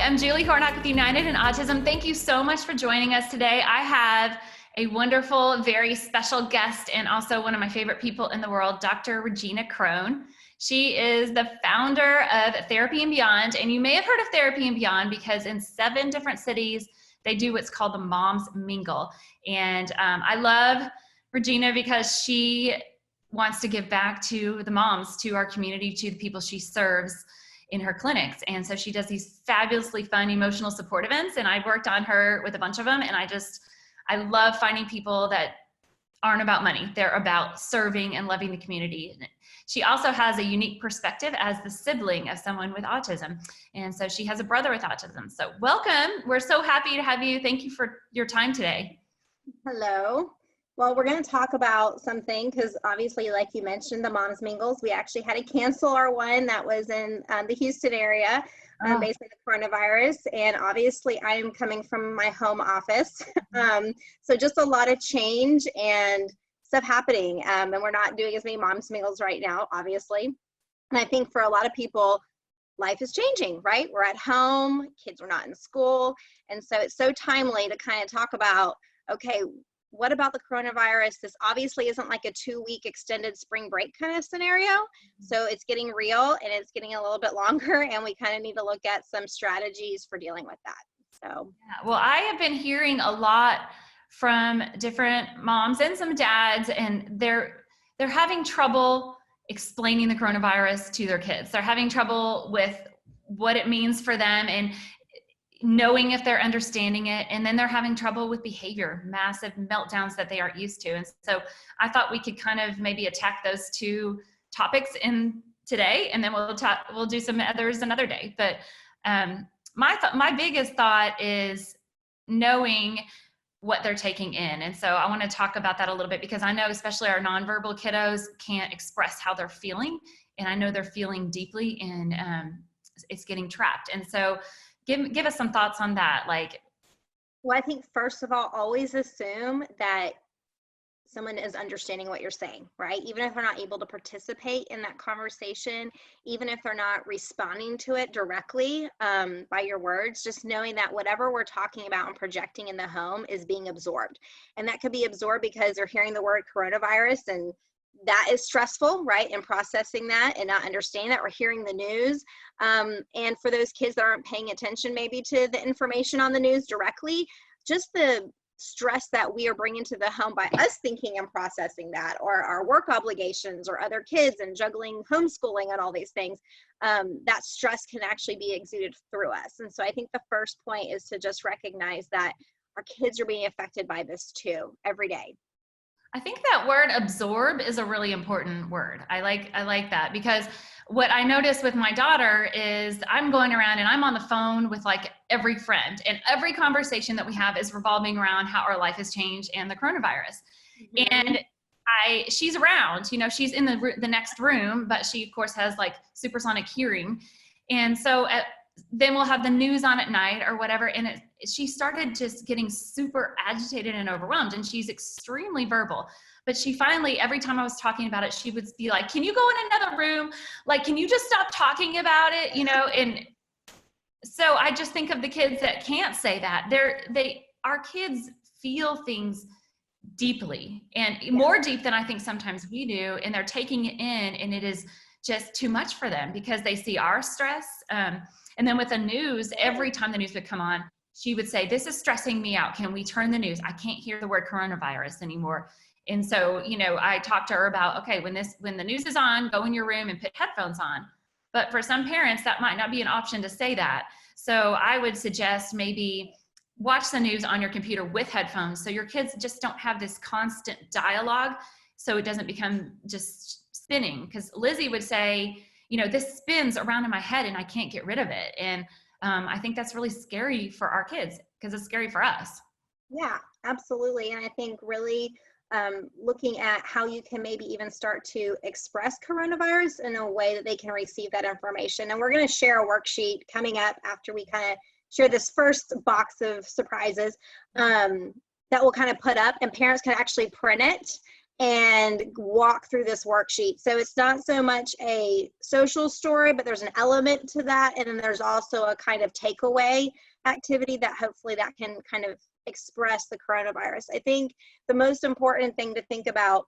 I'm Julie Hornok with United in Autism. Thank you so much for joining us today. I have a wonderful, very special guest and also one of my favorite people in the world, Dr. Regina Crone. She is the founder of Therapy and Beyond, and you may have heard of Therapy and Beyond because in 7 different cities, they do what's called the Moms Mingle. And I love Regina because she wants to give back to the moms, to our community, to the people she serves in her clinics. And so she does these fabulously fun emotional support events, and I've worked on her with a bunch of them, and I love finding people that aren't about money. They're about serving and loving the community. She also has a unique perspective as the sibling of someone with autism. And so she has a brother with autism. So welcome. We're so happy to have you. Thank you for your time today. Hello. Well, we're going to talk about something because obviously, like you mentioned, the Moms Mingles, we actually had to cancel our one that was in the Houston area based on the coronavirus. And obviously, I am coming from my home office. So just a lot of change and stuff happening. And we're not doing as many Moms Mingles right now, obviously. And I think for a lot of people, life is changing, right? We're at home, kids are not in school. And so it's so timely to kind of talk about, okay, what about the coronavirus? This obviously isn't like a 2-week extended spring break kind of scenario. So it's getting real and it's getting a little bit longer, and we kind of need to look at some strategies for dealing with that. So, yeah, well, I have been hearing a lot from different moms and some dads, and they're having trouble explaining the coronavirus to their kids. They're having trouble with what it means for them and knowing if they're understanding it, and then they're having trouble with behavior, massive meltdowns that they aren't used to. And so I thought we could kind of maybe attack those 2 topics in today, and then we'll do some others another day. But my biggest thought is knowing what they're taking in. And so I want to talk about that a little bit because I know especially our nonverbal kiddos can't express how they're feeling, and I know they're feeling deeply, and it's getting trapped. And so give us some thoughts on that. Well, I think first of all, always assume that someone is understanding what you're saying, right? Even if they're not able to participate in that conversation, even if they're not responding to it directly by your words, just knowing that whatever we're talking about and projecting in the home is being absorbed. And that could be absorbed because they're hearing the word coronavirus, and that is stressful, right? And processing that and not understanding that, or hearing the news. And for those kids that aren't paying attention maybe to the information on the news directly, just the stress that we are bringing to the home by us thinking and processing that, or our work obligations or other kids and juggling homeschooling and all these things, that stress can actually be exuded through us. And so I think the first point is to just recognize that our kids are being affected by this too every day. I think that word absorb is a really important word. I like that because what I notice with my daughter is I'm going around and I'm on the phone with like every friend, and every conversation that we have is revolving around how our life has changed and the coronavirus. Mm-hmm. And she's around, she's in the next room, but she of course has like supersonic hearing. And so then we'll have the news on at night or whatever. And she started just getting super agitated and overwhelmed, and she's extremely verbal. But she finally, every time I was talking about it, she would be like, can you go in another room? Like, can you just stop talking about it? And so I just think of the kids that can't say that. Our kids feel things deeply, and more deep than I think sometimes we do. And they're taking it in, and it is just too much for them because they see our stress. And then with the news, every time the news would come on, she would say, this is stressing me out. Can we turn the news? I can't hear the word coronavirus anymore. And so, I talked to her about, okay, when the news is on, go in your room and put headphones on. But for some parents, that might not be an option to say that. So I would suggest maybe watch the news on your computer with headphones, so your kids just don't have this constant dialogue, so it doesn't become just spinning. Because Lizzie would say, this spins around in my head and I can't get rid of it. And I think that's really scary for our kids because it's scary for us. Yeah, absolutely. And I think really looking at how you can maybe even start to express coronavirus in a way that they can receive that information. And we're going to share a worksheet coming up after we kind of share this first box of surprises that we'll kind of put up, and parents can actually print it and walk through this worksheet. So it's not so much a social story, but there's an element to that. And then there's also a kind of takeaway activity that hopefully that can kind of express the coronavirus. I think the most important thing to think about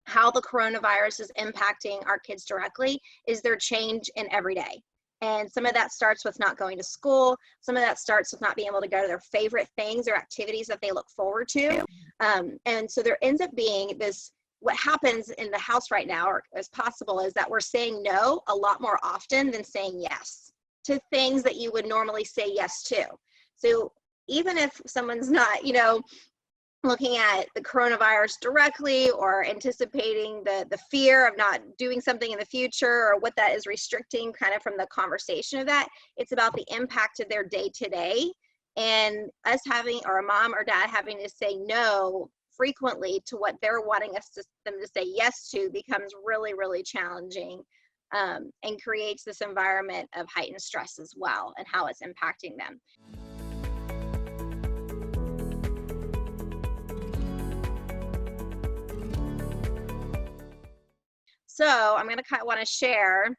how the coronavirus is impacting our kids directly is their change in every day. And some of that starts with not going to school. Some of that starts with not being able to go to their favorite things or activities that they look forward to. And so there ends up being this, what happens in the house right now, or as possible, is that we're saying no a lot more often than saying yes to things that you would normally say yes to. So even if someone's not, you know, looking at the coronavirus directly or anticipating the fear of not doing something in the future or what that is restricting kind of from the conversation of that, it's about the impact of their day to day, and us having, or a mom or dad having to say no frequently to what they're wanting them to say yes to becomes really, really challenging, and creates this environment of heightened stress as well, and how it's impacting them. So I'm going to want to share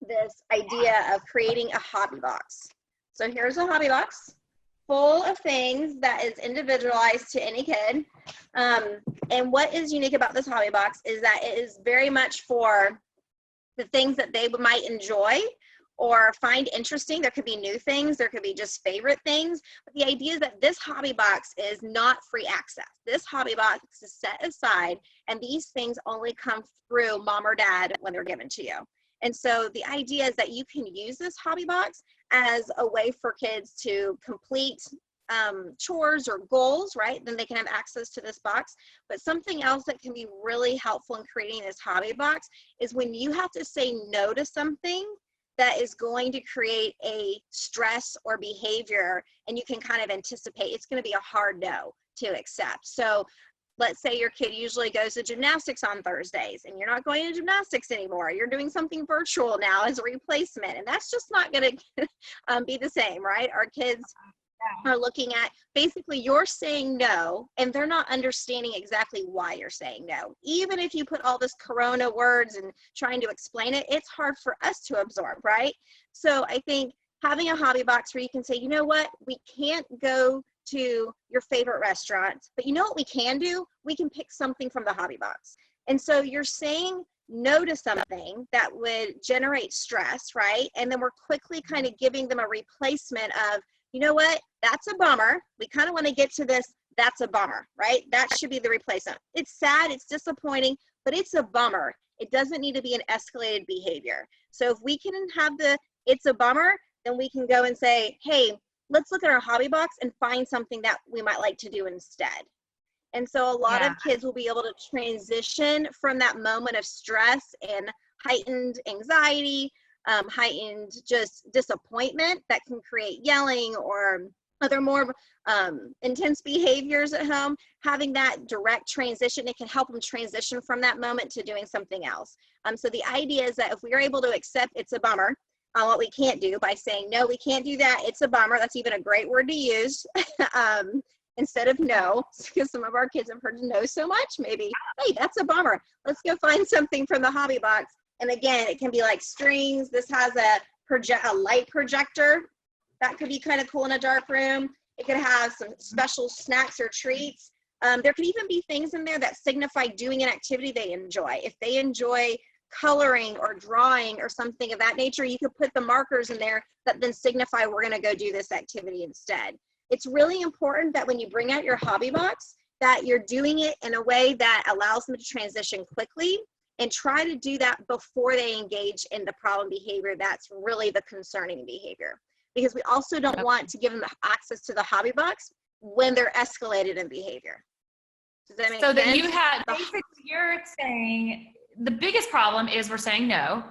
this idea of creating a hobby box. So here's a hobby box full of things that is individualized to any kid. And what is unique about this hobby box is that it is very much for the things that they might enjoy or find interesting. There could be new things, there could be just favorite things, but the idea is that this hobby box is not free access. This hobby box is set aside, and these things only come through mom or dad when they're given to you. And so the idea is that you can use this hobby box as a way for kids to complete chores or goals, right? Then they can have access to this box. But something else that can be really helpful in creating this hobby box is when you have to say no to something that is going to create a stress or behavior, and you can kind of anticipate it's going to be a hard no to accept. So let's say your kid usually goes to gymnastics on Thursdays, and you're not going to gymnastics anymore. You're doing something virtual now as a replacement, and that's just not going to be the same, right? Our kids are looking at, basically you're saying no, and they're not understanding exactly why you're saying no. Even if you put all this corona words and trying to explain it, it's hard for us to absorb, right? So I think having a hobby box where you can say, you know what, we can't go to your favorite restaurant, but you know what we can do? We can pick something from the hobby box. And so you're saying no to something that would generate stress, right? And then we're quickly kind of giving them a replacement of, you know what, that's a bummer. We kind of want to get to this, that's a bummer, right? That should be the replacement. It's sad, it's disappointing, but it's a bummer. It doesn't need to be an escalated behavior. So if we can have the, it's a bummer, then we can go and say, hey, let's look at our hobby box and find something that we might like to do instead. And so a lot of kids will be able to transition from that moment of stress and heightened anxiety, heightened just disappointment that can create yelling or other more intense behaviors at home. Having that direct transition, it can help them transition from that moment to doing something else. So the idea is that if we are able to accept it's a bummer on what we can't do by saying, no, we can't do that, it's a bummer. That's even a great word to use instead of no, because some of our kids have heard no so much. Maybe, hey, that's a bummer. Let's go find something from the hobby box. And again, it can be like strings. This has a light projector. That could be kind of cool in a dark room. It could have some special snacks or treats. There could even be things in there that signify doing an activity they enjoy. If they enjoy coloring or drawing or something of that nature, you could put the markers in there that then signify we're going to go do this activity instead. It's really important that when you bring out your hobby box, that you're doing it in a way that allows them to transition quickly, and try to do that before they engage in the problem behavior that's really the concerning behavior. Because we also don't want to give them access to the hobby box when they're escalated in behavior. Does that make sense? So that you had, basically you're saying the biggest problem is we're saying no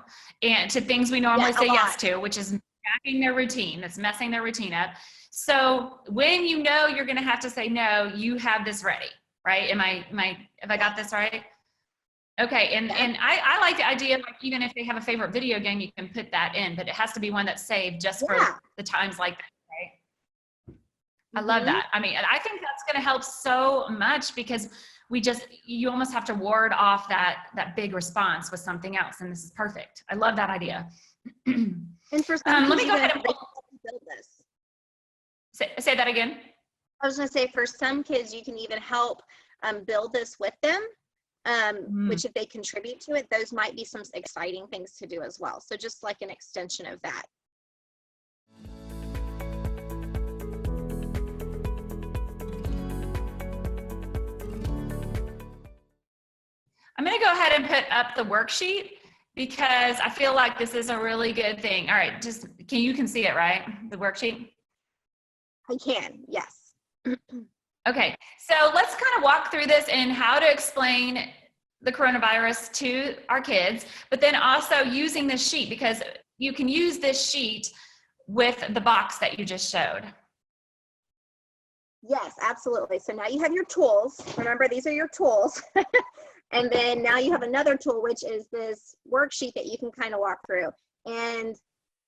and to things we normally say yes to, which is jacking their routine, that's messing their routine up. So when you know you're going to have to say no, you have this ready, right? Have I got this right? Okay, and I like the idea, like even if they have a favorite video game, you can put that in, but it has to be one that's saved just for the times like that, right? I love that. I mean, and I think that's going to help so much, because you almost have to ward off that big response with something else. And this is perfect. I love that idea. And for some Let me go kids, ahead and they can build this. say that again. I was going to say, for some kids, you can even help build this with them, which if they contribute to it, those might be some exciting things to do as well. So just like an extension of that. I'm going to go ahead and put up the worksheet because I feel like this is a really good thing. All right, just you can see it, right? The worksheet? I can, yes. Okay, so let's kind of walk through this and how to explain the coronavirus to our kids, but then also using this sheet, because you can use this sheet with the box that you just showed. Yes, absolutely. So now you have your tools. Remember, these are your tools. And then now you have another tool, which is this worksheet that you can kind of walk through. And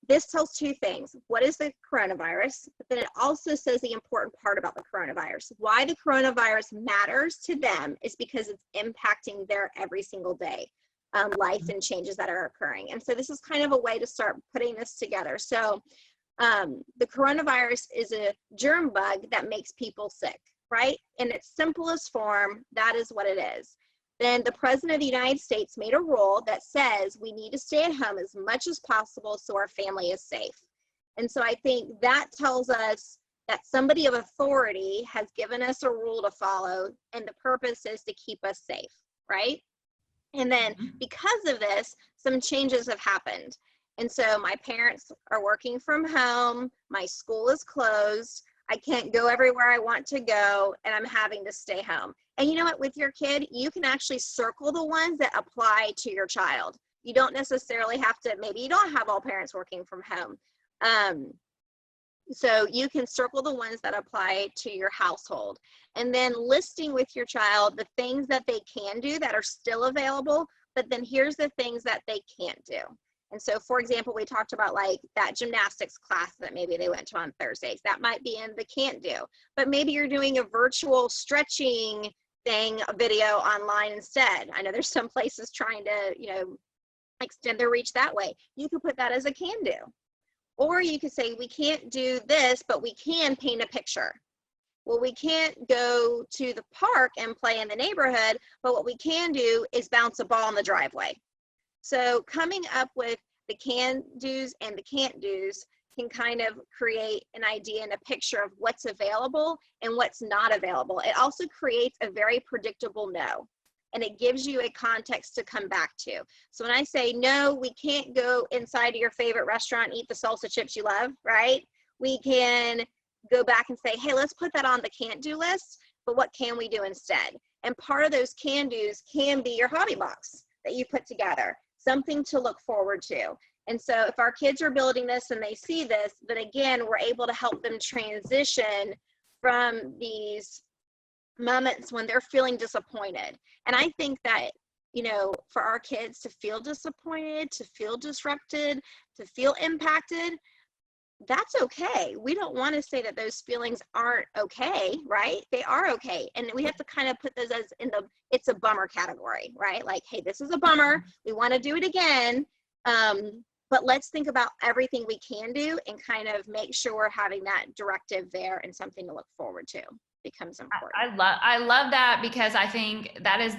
this tells two things. What is the coronavirus? But then it also says the important part about the coronavirus. Why the coronavirus matters to them is because it's impacting their every single day life and changes that are occurring. And so this is kind of a way to start putting this together. So the coronavirus is a germ bug that makes people sick, right? In its simplest form, that is what it is. Then the President of the United States made a rule that says we need to stay at home as much as possible so our family is safe. And so I think that tells us that somebody of authority has given us a rule to follow, and the purpose is to keep us safe, right? And then because of this, some changes have happened. And so my parents are working from home, my school is closed, I can't go everywhere I want to go, and I'm having to stay home. And you know what, with your kid, you can actually circle the ones that apply to your child. You don't necessarily have to, maybe you don't have all parents working from home. So you can circle the ones that apply to your household. And then listing with your child the things that they can do that are still available, but then here's the things that they can't do. And so, for example, we talked about like that gymnastics class that maybe they went to on Thursdays. That might be in the can't do, but maybe you're doing a virtual stretching thing, a video online instead. I know there's some places trying to, extend their reach that way. You could put that as a can do. Or you could say, we can't do this, but we can paint a picture. Well, we can't go to the park and play in the neighborhood, but what we can do is bounce a ball in the driveway. So coming up with the can do's and the can't do's can kind of create an idea and a picture of what's available and what's not available. It also creates a very predictable no, and it gives you a context to come back to. So when I say, no, we can't go inside of your favorite restaurant and eat the salsa chips you love, right? We can go back and say, hey, let's put that on the can't do list, but what can we do instead? And part of those can do's can be your hobby box that you put together, something to look forward to. And so if our kids are building this and they see this, then again, we're able to help them transition from these moments when they're feeling disappointed. And I think that, for our kids to feel disappointed, to feel disrupted, to feel impacted, that's okay. We don't want to say that those feelings aren't okay, right? They are okay. And we have to kind of put those as in the it's a bummer category, right? Like, hey, this is a bummer. We want to do it again. But let's think about everything we can do and kind of make sure we're having that directive there and something to look forward to becomes important. I love that, because I think that is,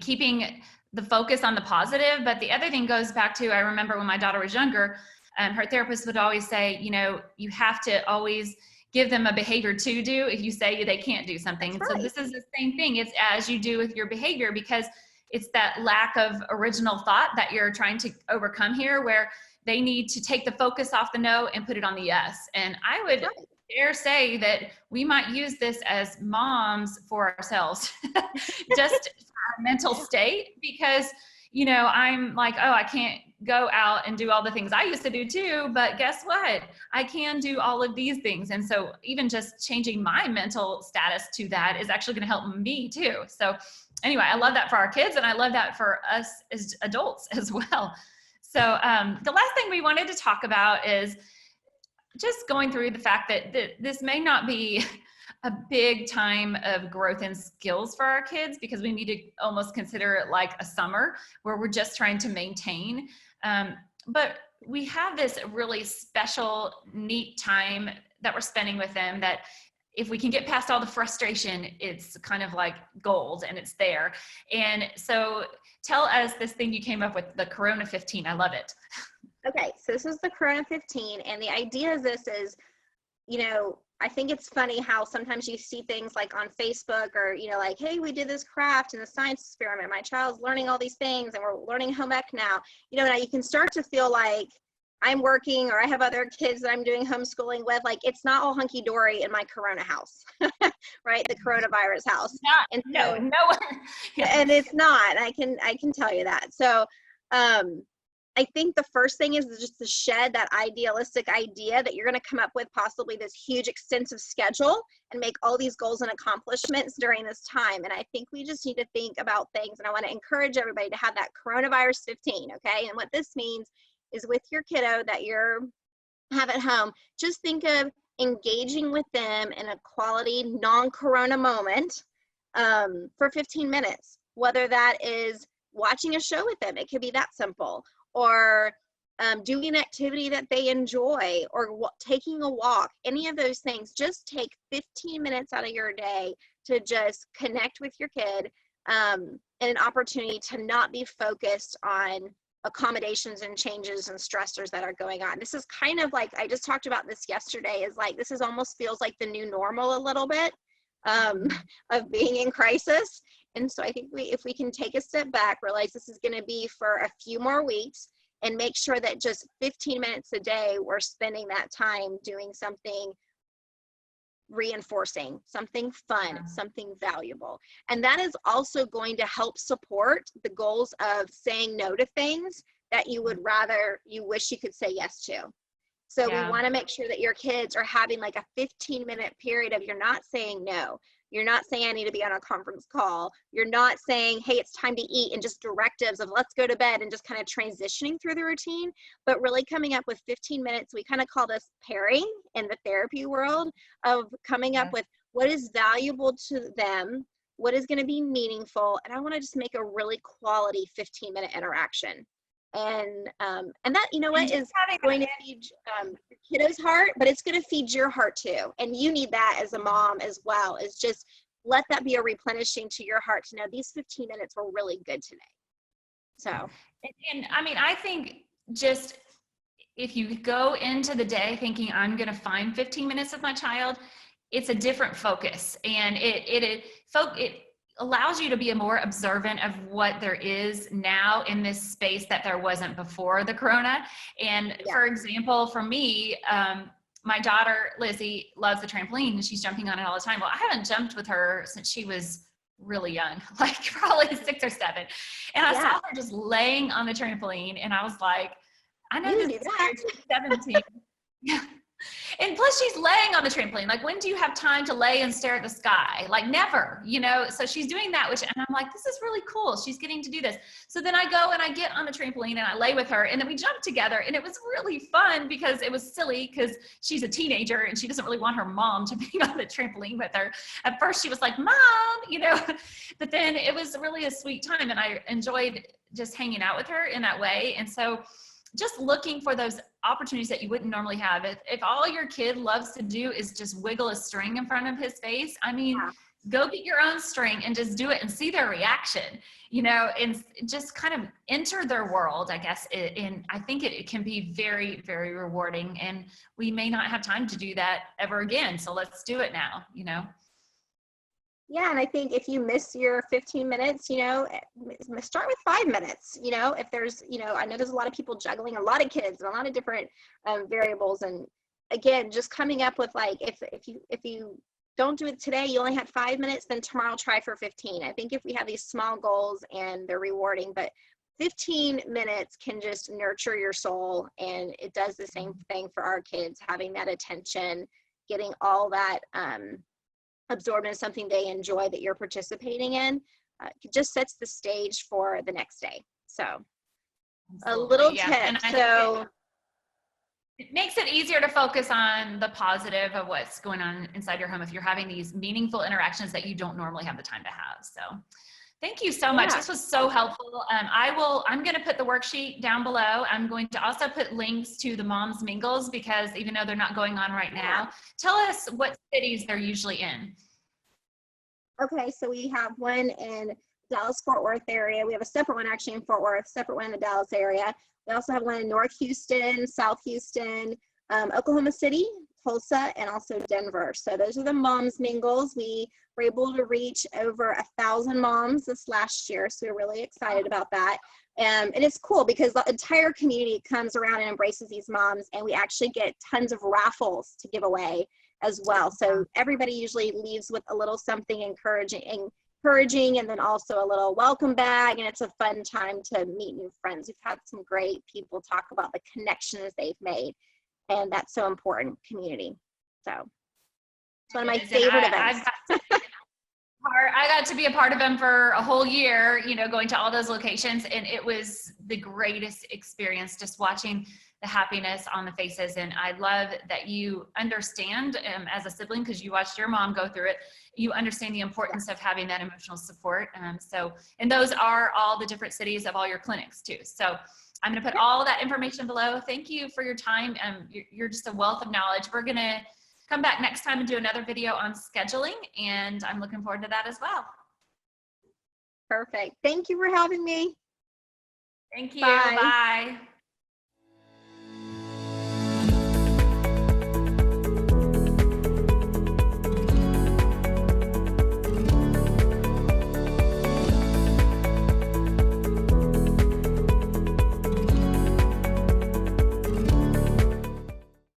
keeping the focus on the positive. But the other thing goes back to, I remember when my daughter was younger, her therapist would always say, you have to always give them a behavior to do if you say they can't do something. That's right. So this is the same thing. It's as you do with your behavior, because it's that lack of original thought that you're trying to overcome here, where they need to take the focus off the no and put it on the yes. And I would dare say that we might use this as moms for ourselves, just for our mental state, because I'm like, oh, I can't go out and do all the things I used to do too, but guess what? I can do all of these things. And so even just changing my mental status to that is actually going to help me too. So anyway, I love that for our kids, and I love that for us as adults as well. So the last thing we wanted to talk about is just going through the fact that this may not be a big time of growth and skills for our kids, because we need to almost consider it like a summer where we're just trying to maintain. But we have this really special, neat time that we're spending with them that if we can get past all the frustration, it's kind of like gold and it's there. And so tell us this thing you came up with, the Corona 15. I love it. Okay, so this is the Corona 15, and the idea of this is, you know, I think it's funny how sometimes you see things like on Facebook or, you know, like, hey, we did this craft and the science experiment. My child's learning all these things and we're learning home ec now. You know, now you can start to feel like I'm working or I have other kids that I'm doing homeschooling with. Like, it's not all hunky dory in my Corona house, right? The coronavirus house. Not, And no, so, nowhere. Yeah. and it's not. I can tell you that. So, I think the first thing is just to shed that idealistic idea that you're going to come up with possibly this huge extensive schedule and make all these goals and accomplishments during this time. And I think we just need to think about things. And I want to encourage everybody to have that coronavirus 15. Okay. And what this means is with your kiddo that you're have at home, just think of engaging with them in a quality non-corona moment for 15 minutes, whether that is watching a show with them. It could be that simple. Or doing an activity that they enjoy, or taking a walk, any of those things. Just take 15 minutes out of your day to just connect with your kid, and an opportunity to not be focused on accommodations and changes and stressors that are going on. This is kind of like, I just talked about this yesterday, is like, this is almost feels like the new normal a little bit of being in crisis. And so I think if we can take a step back, realize this is going to be for a few more weeks, and make sure that just 15 minutes a day, we're spending that time doing something reinforcing, something fun, something valuable. And that is also going to help support the goals of saying no to things that you wish you could say yes to. So we want to make sure that your kids are having like a 15-minute period of, you're not saying no. You're not saying I need to be on a conference call. You're not saying, hey, it's time to eat, and just directives of let's go to bed and just kind of transitioning through the routine, but really coming up with 15 minutes. We kind of call this pairing in the therapy world, of coming up with what is valuable to them, what is going to be meaningful. And I want to just make a really quality 15-minute interaction. And that, you know what, is going to feed your kiddo's heart, but it's going to feed your heart too. And you need that as a mom as well, is just let that be a replenishing to your heart to know these 15 minutes were really good today. So, and I mean, I think just if you go into the day thinking I'm going to find 15 minutes with my child, it's a different focus, and it allows you to be more observant of what there is now in this space that there wasn't before the corona. And for example, for me, my daughter Lizzie loves the trampoline and she's jumping on it all the time. Well, I haven't jumped with her since she was really young, like probably 6 or 7. And I saw her just laying on the trampoline, and I was like, I know this is weird, she's 17. And plus she's laying on the trampoline. Like, when do you have time to lay and stare at the sky? Like, never, you know? So she's doing that, and I'm like, this is really cool. She's getting to do this. So then I go and I get on the trampoline and I lay with her, and then we jump together, and it was really fun because it was silly because she's a teenager and she doesn't really want her mom to be on the trampoline with her. At first she was like, Mom, you know, but then it was really a sweet time, and I enjoyed just hanging out with her in that way. And so just looking for those opportunities that you wouldn't normally have. If all your kid loves to do is just wiggle a string in front of his face, I mean, go get your own string and just do it and see their reaction, you know, and just kind of enter their world, I guess. And I think it can be very, very rewarding, and we may not have time to do that ever again. So let's do it now, you know? Yeah, and I think if you miss your 15 minutes, you know, start with 5 minutes. You know, if there's, you know, I know there's a lot of people juggling a lot of kids and a lot of different variables. And again, just coming up with like, if you don't do it today, you only had 5 minutes, then tomorrow try for 15. I think if we have these small goals and they're rewarding, but 15 minutes can just nurture your soul. And it does the same thing for our kids, having that attention, getting all that, absorbed in something they enjoy that you're participating in, it just sets the stage for the next day. So a little tip. It makes it easier to focus on the positive of what's going on inside your home if you're having these meaningful interactions that you don't normally have the time to have. So thank you so much. Yeah. This was so helpful. I'm going to put the worksheet down below. I'm going to also put links to the Moms Mingles, because even though they're not going on right now, tell us what cities they're usually in. Okay, so we have one in Dallas-Fort Worth area. We have a separate one actually in Fort Worth, separate one in the Dallas area. We also have one in North Houston, South Houston, Oklahoma City, Tulsa, and also Denver. So those are the Moms Mingles. We were able to reach over 1,000 moms this last year, so we're really excited about that. And it's cool because the entire community comes around and embraces these moms, and we actually get tons of raffles to give away as well. So everybody usually leaves with a little something encouraging, and then also a little welcome bag, and it's a fun time to meet new friends. We've had some great people talk about the connections they've made, and that's so important, community. So it's one of my favorite events. I got to be a part of them for a whole year, you know, going to all those locations, and it was the greatest experience just watching the happiness on the faces. And I love that you understand as a sibling, because you watched your mom go through it, you understand the importance of having that emotional support. And those are all the different cities of all your clinics too. So I'm going to put all that information below. Thank you for your time. You're just a wealth of knowledge. We're going to come back next time and do another video on scheduling, and I'm looking forward to that as well. Perfect. Thank you for having me. Thank you. Bye. Bye.